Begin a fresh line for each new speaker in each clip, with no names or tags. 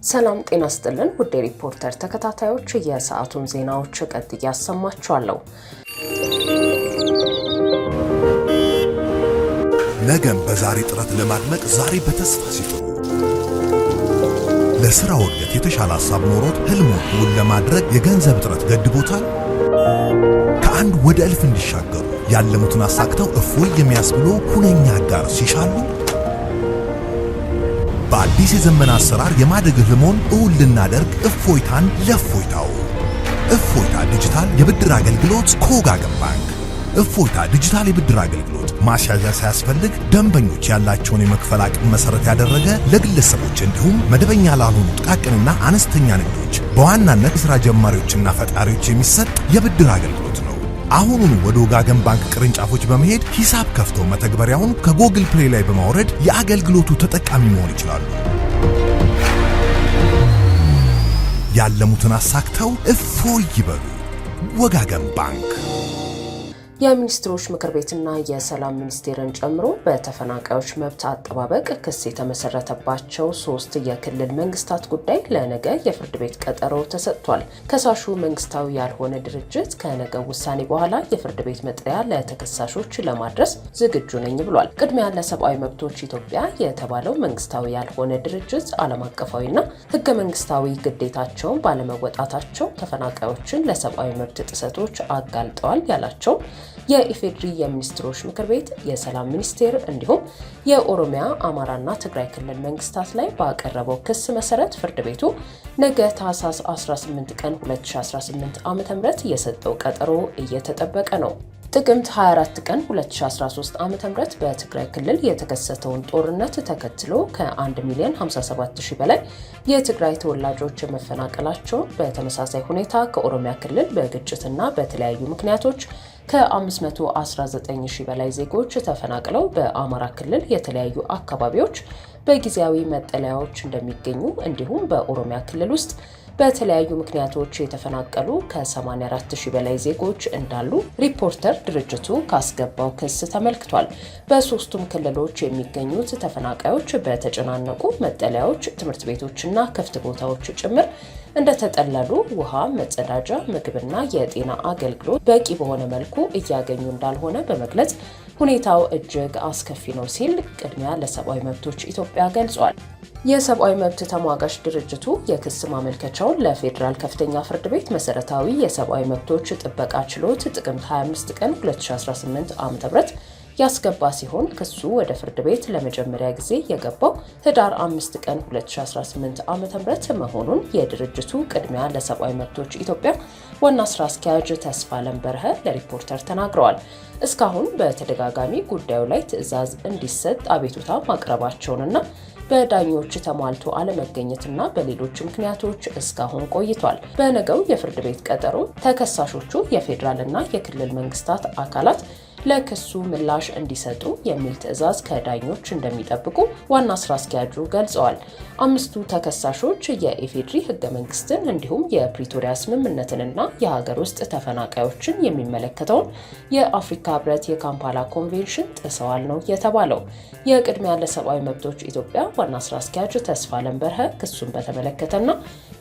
ሰላም ጤና ይስጥልን ውድ ሪፖርተር ተከታታዮች የሰዓቱን ዜናዎች ቀጥዬ አሰማችኋለሁ።
ነገም በዛሬ ጥረት ለማድመቅ ዛሬ በተስፋ ሲጥሩ ለሥራው እድገት የተሻለ ሐሳብ ኖሮት ህልሙን ለማድረግ የገንዘብ ጥረት ገድቦታል። ከአንድ ወደ እልፍ እንዲሻገሩ ያለሙትን አሳክተው እፎይ የሚያስብሉ ሁነኛ አጋር ሲሻሉ በአዲስ የዘመን አሰራር የማደግ ህልሞን እውን ልናደርግ እፎይታን ለእፎይታው እፎይታ ዲጂታል የብድር አገልግሎት ከወጋገን ባንክ። እፎይታ ዲጂታል የብድር አገልግሎት ማሻሻያ ሳያስፈልግ ደንበኞች ያላቸውን የመክፈል አቅም መሰረት ያደረገ ለግለሰቦች እንዲሁም መደበኛ ላልሆኑ ጥቃቅንና አነስተኛ ንግዶች በዋናነት የሥራ ጀማሪዎችና ፈጣሪዎች የሚሰጥ የብድር አገልግሎት ነው። አሁኑን ወደ ወጋገን ባንክ ቅርንጫፎች በመሄድ ሂሳብ ከፍተው መተግበሪያውን ከጎግል ፕሌይ ላይ በማውረድ የአገልግሎቱ ተጠቃሚ መሆን ይችላሉ። ያለሙትን አሳክተው እፎይ ይበሉ። ወጋገን ባንክ።
የሚኒስትሮች ምክር ቤትና የሰላም ሚኒስቴርን ጨምሮ በተፈናቃዮች መብት አጠባበቅ ክስ የተመሰረተባቸው 3 የክልል መንግስታት ጉዳይ ለነገ የፍርድ ቤት ቀጠሮ ተሰጥቷል። ከሳሹ መንግስታዊ ያልሆነ ድርጅት ከነገ ውሳኔ በኋላ የፍርድ ቤት መጥሪያ ለተከሳሾች ለማድረስ ዝግጁ ነኝ ብሏል። ቅድሚያ ለሰብአዊ መብቶች ኢትዮጵያ የተባለው መንግስታዊ ያልሆነ ድርጅት ዓለም አቀፋዊና ህገ መንግስታዊ ግዴታቸውን ባለመወጣታቸው ተፈናቃዮችን ለሰብአዊ መብት ጥሰቶች አጋልጠዋል ያላቸው የኢፌድሪ የሚኒስትሮች ምክር ቤት፣ የሰላም ሚኒስቴር እንዲሁም የኦሮሚያ፣ አማራና ትግራይ ክልል መንግስታት ላይ ባቀረበው ክስ መሰረት ፍርድ ቤቱ ነገ ታህሳስ 18 ቀን 2018 ዓ.ም የሰጠው ቀጠሮ እየተጠበቀ ነው። ጥቅምት 24 ቀን 2013 ዓ.ም በትግራይ ክልል የተከሰተውን ጦርነት ተከትሎ ከ1,057,000 በላይ የትግራይ ተወላጆች መፈናቀላቸው፣ በተመሳሳይ ሁኔታ ከኦሮሚያ ክልል በግጭትና በተለያዩ ምክንያቶች ከ519,000 በላይ ዜጎች ተፈናቅለው በአማራ ክልል የተለያዩ አካባቢዎች በጊዜያዊ መጠለያዎች እንደሚገኙ እንዲሁም በኦሮሚያ ክልል ውስጥ በተለያዩ ምክንያቶች የተፈናቀሉ ከ84,000 በላይ ዜጎች እንዳሉ ሪፖርተር ድርጅቱ ካስገባው ክስ ተመልክቷል። በሶስቱም ክልሎች የሚገኙት ተፈናቃዮች በተጨናነቁ መጠለያዎች፣ ትምህርት ቤቶችና ክፍት ቦታዎች ጭምር እንደተጠለሉ ውሃ፣ መጸዳጃ፣ ምግብና የጤና አገልግሎት በቂ በሆነ መልኩ እያገኙ እንዳልሆነ በመግለጽ ሁኔታው እጅግ አስከፊ ነው ሲል ቅድሚያ ለሰብአዊ መብቶች ኢትዮጵያ ገልጿል። የሰብአዊ መብት ተሟጋች ድርጅቱ የክስ ማመልከቻውን ለፌዴራል ከፍተኛ ፍርድ ቤት መሰረታዊ የሰብአዊ መብቶች ጥበቃ ችሎት ጥቅምት 25 ቀን 2018 ዓ.ም ያስገባ ሲሆን ክሱ ወደ ፍርድ ቤት ለመጀመሪያ ጊዜ የገባው ህዳር 5 ቀን 2018 ዓ.ም መሆኑን የድርጅቱ ቅድሚያ ለሰብአዊ መብቶች ኢትዮጵያ ዋና ስራ አስኪያጅ ተስፋለም በርሀ ለሪፖርተር ተናግረዋል። እስካሁን በተደጋጋሚ ጉዳዩ ላይ ትዕዛዝ እንዲሰጥ አቤቱታ ማቅረባቸውንና በዳኞች ተሟልቶ አለመገኘትና በሌሎች ምክንያቶች እስካሁን ቆይቷል። በነገው የፍርድ ቤት ቀጠሮ ተከሳሾቹ የፌዴራልና የክልል መንግስታት አካላት ለክሱ ምላሽ እንዲሰጡ የሚል ትዕዛዝ ከዳኞች እንደሚጠብቁ ዋና ስራ አስኪያጁ ገልጸዋል። 5ቱ ተከሳሾች የኢፌድሪ ህገ መንግስትን እንዲሁም የፕሪቶሪያ ስምምነትንና የሀገር ውስጥ ተፈናቃዮችን የሚመለከተውን የአፍሪካ ህብረት የካምፓላ ኮንቬንሽን ጥሰዋል ነው የተባለው። የቅድሚያ ለሰብአዊ መብቶች ኢትዮጵያ ዋና ስራ አስኪያጅ ተስፋለም በርሀ ክሱን በተመለከተና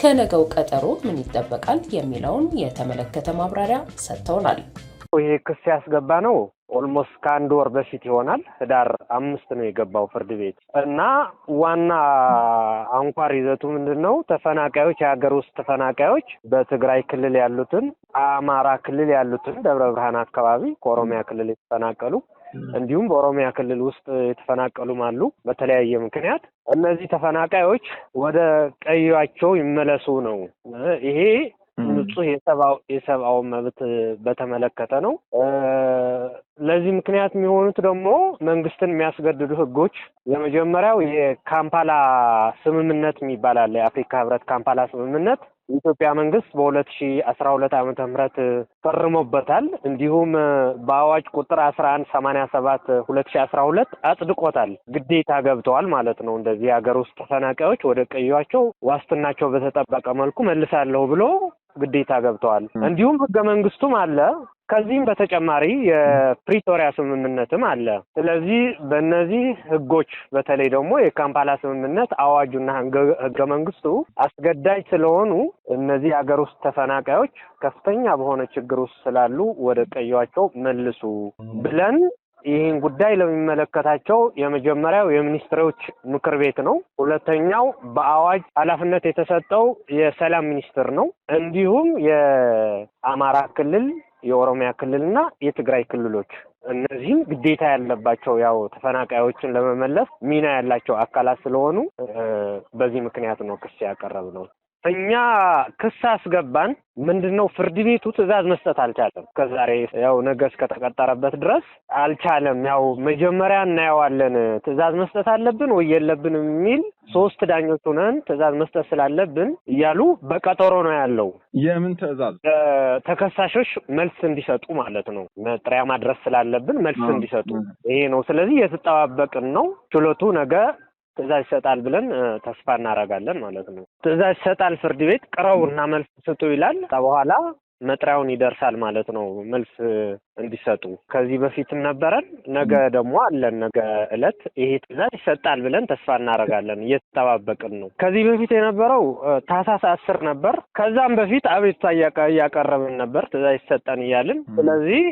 ከነገው ቀጠሮ ምን ይጠበቃል የሚለውን የተመለከተ ማብራሪያ ሰጥተውናል።
ይሄ ክስ ያስገባ ነው ኦልሞስት ከአንድ ወር በፊት ይሆናል። ህዳር 5 ነው የገባው ፍርድ ቤት እና ዋና አንኳር ይዘቱ ምንድነው? ተፈናቃዮች፣ የሀገር ውስጥ ተፈናቃዮች በትግራይ ክልል ያሉትን፣ አማራ ክልል ያሉትን፣ ደብረ ብርሃን አካባቢ ከኦሮሚያ ክልል የተፈናቀሉ እንዲሁም በኦሮሚያ ክልል ውስጥ የተፈናቀሉም አሉ በተለያየ ምክንያት። እነዚህ ተፈናቃዮች ወደ ቀያቸው ይመለሱ ነው። ይሄ ንጹህ የሰብአዊ መብት በተመለከተ ነው። ለዚህ ምክንያት የሚሆኑት ደግሞ መንግስትን የሚያስገድዱ ህጎች፣ የመጀመሪያው የካምፓላ ስምምነት የሚባል አለ። የአፍሪካ ህብረት ካምፓላ ስምምነት የኢትዮጵያ መንግስት በ2012 ዓመተ ምህረት ፈርሞበታል። እንዲሁም በአዋጅ ቁጥር 1187 2012 አጽድቆታል። ግዴታ ገብተዋል ማለት ነው። እንደዚህ የሀገር ውስጥ ተፈናቃዮች ወደ ቀያቸው ዋስትናቸው በተጠበቀ መልኩ መልሳለሁ ብሎ ግዴታ ገብተዋል። እንዲሁም ህገ መንግስቱም አለ ከዚህም በተጨማሪ የፕሪቶሪያ ስምምነትም አለ። ስለዚህ በእነዚህ ህጎች በተለይ ደግሞ የካምፓላ ስምምነት አዋጁና ህገ መንግስቱ አስገዳጅ ስለሆኑ እነዚህ ሀገር ውስጥ ተፈናቃዮች ከፍተኛ በሆነ ችግር ውስጥ ስላሉ ወደ ቀያቸው መልሱ ብለን ይህን ጉዳይ ለሚመለከታቸው የመጀመሪያው የሚኒስትሮች ምክር ቤት ነው። ሁለተኛው በአዋጅ ኃላፊነት የተሰጠው የሰላም ሚኒስትር ነው። እንዲሁም የአማራ ክልል፣ የኦሮሚያ ክልልና የትግራይ ክልሎች እነዚህም ግዴታ ያለባቸው ያው ተፈናቃዮችን ለመመለስ ሚና ያላቸው አካላት ስለሆኑ በዚህ ምክንያት ነው ክስ ያቀረብነው። እኛ ክስ አስገባን። ምንድነው ፍርድ ቤቱ ትዕዛዝ መስጠት አልቻለም። ከዛሬ ያው ነገ እስከተቀጠረበት ድረስ አልቻለም። ያው መጀመሪያ እናየዋለን ትዕዛዝ መስጠት አለብን ወይ የለብንም የሚል 3 ዳኞች ሆነን ትዕዛዝ መስጠት ስላለብን እያሉ በቀጠሮ ነው ያለው።
የምን ትዕዛዝ?
ተከሳሾች መልስ እንዲሰጡ ማለት ነው። መጥሪያ ማድረስ ስላለብን መልስ እንዲሰጡ ይሄ ነው። ስለዚህ የተጠባበቅን ነው። ችሎቱ ነገ ትዕዛዝ ይሰጣል ብለን ተስፋ እናደርጋለን ማለት ነው። ትዕዛዝ ይሰጣል ፍርድ ቤት ቅረቡና መልስ ስጡ ይላል። በኋላ መጥሪያውን ይደርሳል ማለት ነው መልስ እንዲሰጡ። ከዚህ በፊትም ነበረን፣ ነገ ደግሞ አለን። ነገ ዕለት ይሄ ትዕዛዝ ይሰጣል ብለን ተስፋ እናደርጋለን፣ እየተጠባበቅን ነው። ከዚህ በፊት የነበረው ታህሳስ 10 ነበር። ከዛም በፊት አቤቱታ እያቀረብን ነበር ትዕዛዝ ይሰጠን እያልን። ስለዚህ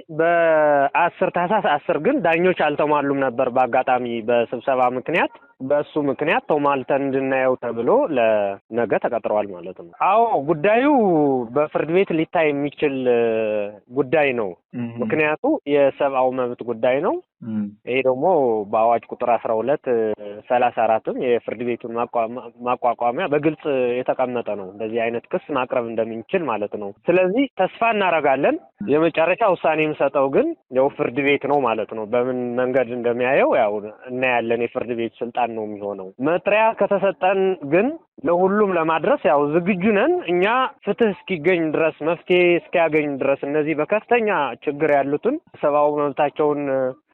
ታህሳስ 10 ግን ዳኞች አልተሟሉም ነበር በአጋጣሚ በስብሰባ ምክንያት። በእሱ ምክንያት ተሟልተን እንድናየው ተብሎ ለነገ ተቀጥሯል ማለት ነው። አዎ ጉዳዩ በፍርድ ቤት ሊታይ የሚችል ጉዳይ ነው። ምክንያቱ የሰብአዊ መብት ጉዳይ ነው። ይሄ ደግሞ በአዋጅ ቁጥር 1234ም የፍርድ ቤቱን ማቋቋሚያ በግልጽ የተቀመጠ ነው። እንደዚህ አይነት ክስ ማቅረብ እንደምንችል ማለት ነው። ስለዚህ ተስፋ እናደርጋለን። የመጨረሻ ውሳኔ የምሰጠው ግን ያው ፍርድ ቤት ነው ማለት ነው። በምን መንገድ እንደሚያየው ያው እናያለን። የፍርድ ቤት ስልጣን ነው የሚሆነው። መጥሪያ ከተሰጠን ግን ለሁሉም ለማድረስ ያው ዝግጁ ነን። እኛ ፍትህ እስኪገኝ ድረስ መፍትሄ እስኪያገኝ ድረስ እነዚህ በከፍተኛ ችግር ያሉትን ሰብአዊ መብታቸውን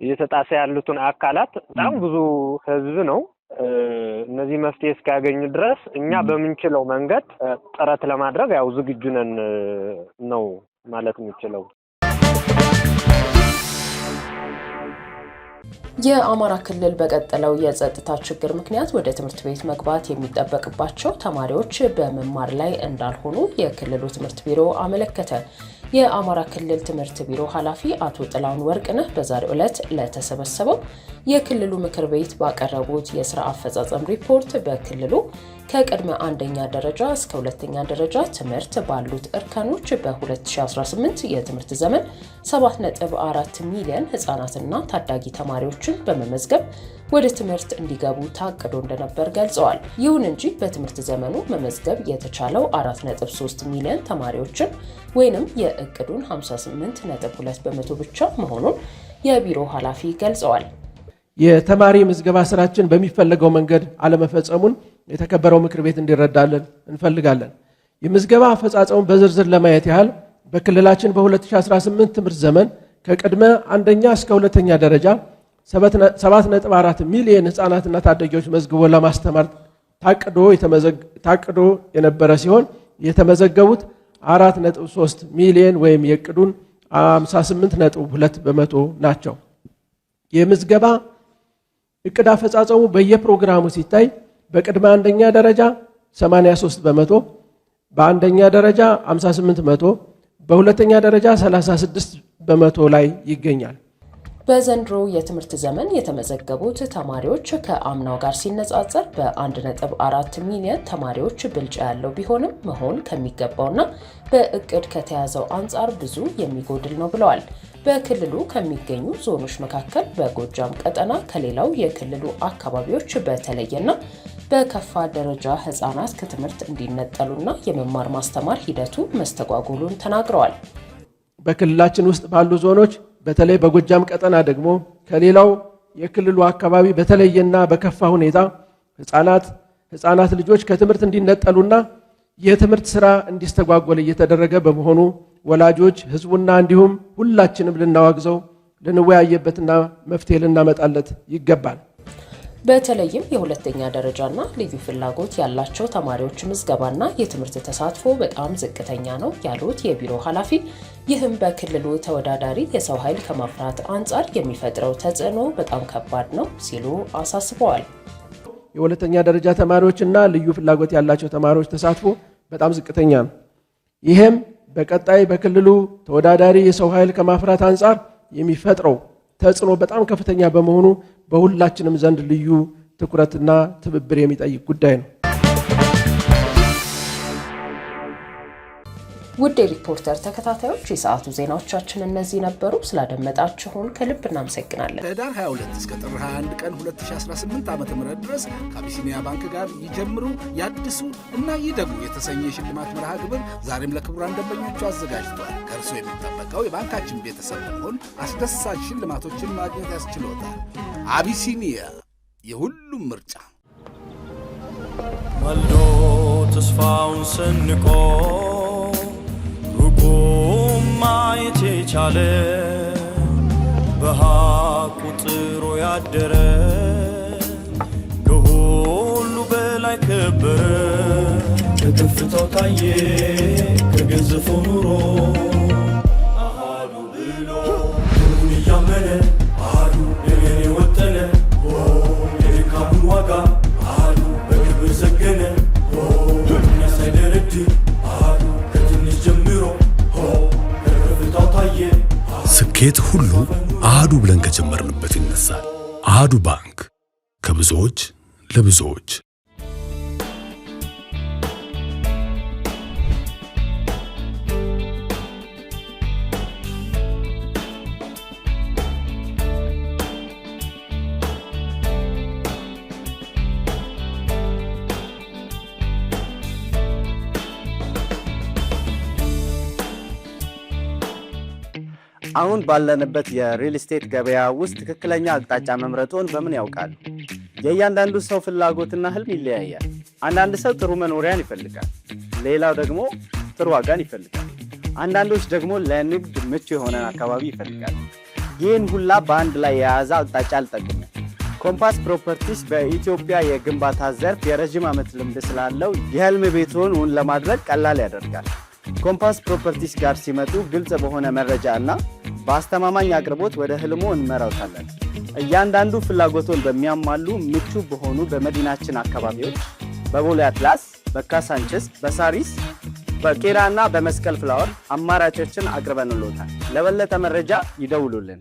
እየተጣሰ ያሉትን አካላት በጣም ብዙ ህዝብ ነው። እነዚህ መፍትሄ እስኪያገኙ ድረስ እኛ በምንችለው መንገድ ጥረት ለማድረግ ያው ዝግጁ ነን ነው ማለት የምንችለው።
የአማራ ክልል በቀጠለው የጸጥታ ችግር ምክንያት ወደ ትምህርት ቤት መግባት የሚጠበቅባቸው ተማሪዎች በመማር ላይ እንዳልሆኑ የክልሉ ትምህርት ቢሮ አመለከተ። የአማራ ክልል ትምህርት ቢሮ ኃላፊ አቶ ጥላሁን ወርቅነህ በዛሬው ዕለት ለተሰበሰበው የክልሉ ምክር ቤት ባቀረቡት የስራ አፈጻጸም ሪፖርት በክልሉ ከቅድመ አንደኛ ደረጃ እስከ ሁለተኛ ደረጃ ትምህርት ባሉት እርከኖች በ2018 የትምህርት ዘመን 7.4 ሚሊዮን ህጻናትና ታዳጊ ተማሪዎችን በመመዝገብ ወደ ትምህርት እንዲገቡ ታቅዶ እንደነበር ገልጸዋል። ይሁን እንጂ በትምህርት ዘመኑ መመዝገብ የተቻለው 4.3 ሚሊዮን ተማሪዎችን ወይንም የእቅዱን 58.2% ብቻ መሆኑን የቢሮ ኃላፊ ገልጸዋል።
የተማሪ ምዝገባ ስራችን በሚፈለገው መንገድ አለመፈጸሙን የተከበረው ምክር ቤት እንዲረዳልን እንፈልጋለን። የምዝገባ አፈጻጸሙን በዝርዝር ለማየት ያህል በክልላችን በ2018 ትምህርት ዘመን ከቅድመ አንደኛ እስከ ሁለተኛ ደረጃ 7.4 ሚሊዮን ህፃናትና ታዳጊዎች መዝግቦ ለማስተማር ታቅዶ የነበረ ሲሆን የተመዘገቡት 4.3 ሚሊዮን ወይም የእቅዱን 58.2% ናቸው። የምዝገባ እቅድ አፈጻጸሙ በየፕሮግራሙ ሲታይ በቅድመ አንደኛ ደረጃ 83%፣ በአንደኛ ደረጃ 58%፣ በሁለተኛ ደረጃ 36% ላይ ይገኛል።
በዘንድሮ የትምህርት ዘመን የተመዘገቡት ተማሪዎች ከአምናው ጋር ሲነጻጸር በ1.4 ሚሊዮን ተማሪዎች ብልጫ ያለው ቢሆንም መሆን ከሚገባውና በእቅድ ከተያዘው አንጻር ብዙ የሚጎድል ነው ብለዋል። በክልሉ ከሚገኙ ዞኖች መካከል በጎጃም ቀጠና ከሌላው የክልሉ አካባቢዎች በተለየና በከፋ ደረጃ ህፃናት ከትምህርት እንዲነጠሉና የመማር ማስተማር ሂደቱ መስተጓጎሉን ተናግረዋል።
በክልላችን ውስጥ ባሉ ዞኖች በተለይ በጎጃም ቀጠና ደግሞ ከሌላው የክልሉ አካባቢ በተለየና በከፋ ሁኔታ ህፃናት ልጆች ከትምህርት እንዲነጠሉና የትምህርት ስራ እንዲስተጓጎል እየተደረገ በመሆኑ ወላጆች፣ ህዝቡና እንዲሁም ሁላችንም ልናወግዘው ልንወያየበትና መፍትሄ ልናመጣለት ይገባል።
በተለይም የሁለተኛ ደረጃና ልዩ ፍላጎት ያላቸው ተማሪዎች ምዝገባና የትምህርት ተሳትፎ በጣም ዝቅተኛ ነው ያሉት የቢሮ ኃላፊ፣ ይህም በክልሉ ተወዳዳሪ የሰው ኃይል ከማፍራት አንጻር የሚፈጥረው ተጽዕኖ በጣም ከባድ ነው ሲሉ አሳስበዋል።
የሁለተኛ ደረጃ ተማሪዎችና ልዩ ፍላጎት ያላቸው ተማሪዎች ተሳትፎ በጣም ዝቅተኛ ነው። ይህም በቀጣይ በክልሉ ተወዳዳሪ የሰው ኃይል ከማፍራት አንጻር የሚፈጥረው ተጽዕኖ በጣም ከፍተኛ በመሆኑ በሁላችንም ዘንድ ልዩ ትኩረትና ትብብር የሚጠይቅ ጉዳይ ነው።
ውድ ሪፖርተር ተከታታዮች የሰዓቱ ዜናዎቻችን እነዚህ ነበሩ። ስላደመጣችሁን ከልብ እናመሰግናለን።
ከህዳር 22 እስከ ጥር 21 ቀን 2018 ዓ.ም ድረስ ከአቢሲኒያ ባንክ ጋር ይጀምሩ፣ ያድሱ እና ይደጉ የተሰኘ የሽልማት መርሃ ግብር ዛሬም ለክቡራን ደንበኞቹ አዘጋጅቷል። ከእርሱ የሚጠበቀው የባንካችን ቤተሰብ በመሆን አስደሳች ሽልማቶችን ማግኘት ያስችሎታል። አቢሲኒያ የሁሉም ምርጫ።
ማልዶ ተስፋውን ሰንቆ ማየት የቻለ በሐቁ ጥሮ ያደረ ከሁሉ በላይ ከበረ። ከከፍታው ታየ ከገዘፈ ኑሮ አሃዱ ብሎ ሁሉን እያመነ አሃዱ ለኔ ወጠነ የድካሙን ዋጋ አሃዱ በክብር ዘገነ እኛ ሳይደረድር አሃዱ ከትንሽ ጀምሮ
ስኬት ሁሉ አሃዱ ብለን ከጀመርንበት ይነሳል። አሃዱ ባንክ ከብዙዎች ለብዙዎች።
አሁን ባለንበት የሪል ስቴት ገበያ ውስጥ ትክክለኛ አቅጣጫ መምረጡን በምን ያውቃሉ? የእያንዳንዱ ሰው ፍላጎትና ህልም ይለያያል። አንዳንድ ሰው ጥሩ መኖሪያን ይፈልጋል፣ ሌላው ደግሞ ጥሩ ዋጋን ይፈልጋል። አንዳንዶች ደግሞ ለንግድ ምቹ የሆነ አካባቢ ይፈልጋሉ። ይህን ሁላ በአንድ ላይ የያዘ አቅጣጫ አልጠቅም። ኮምፓስ ፕሮፐርቲስ በኢትዮጵያ የግንባታ ዘርፍ የረጅም ዓመት ልምድ ስላለው የህልም ቤቱን እውን ለማድረግ ቀላል ያደርጋል። ኮምፓስ ፕሮፐርቲስ ጋር ሲመጡ ግልጽ በሆነ መረጃ እና በአስተማማኝ አቅርቦት ወደ ህልሙ እንመራውታለን። እያንዳንዱ ፍላጎቶን በሚያሟሉ ምቹ በሆኑ በመዲናችን አካባቢዎች በቦሌ አትላስ፣ በካሳንችስ፣ በሳሪስ፣ በቄራ እና በመስቀል ፍላወር አማራጮችን አቅርበንልዎታል። ለበለጠ መረጃ ይደውሉልን።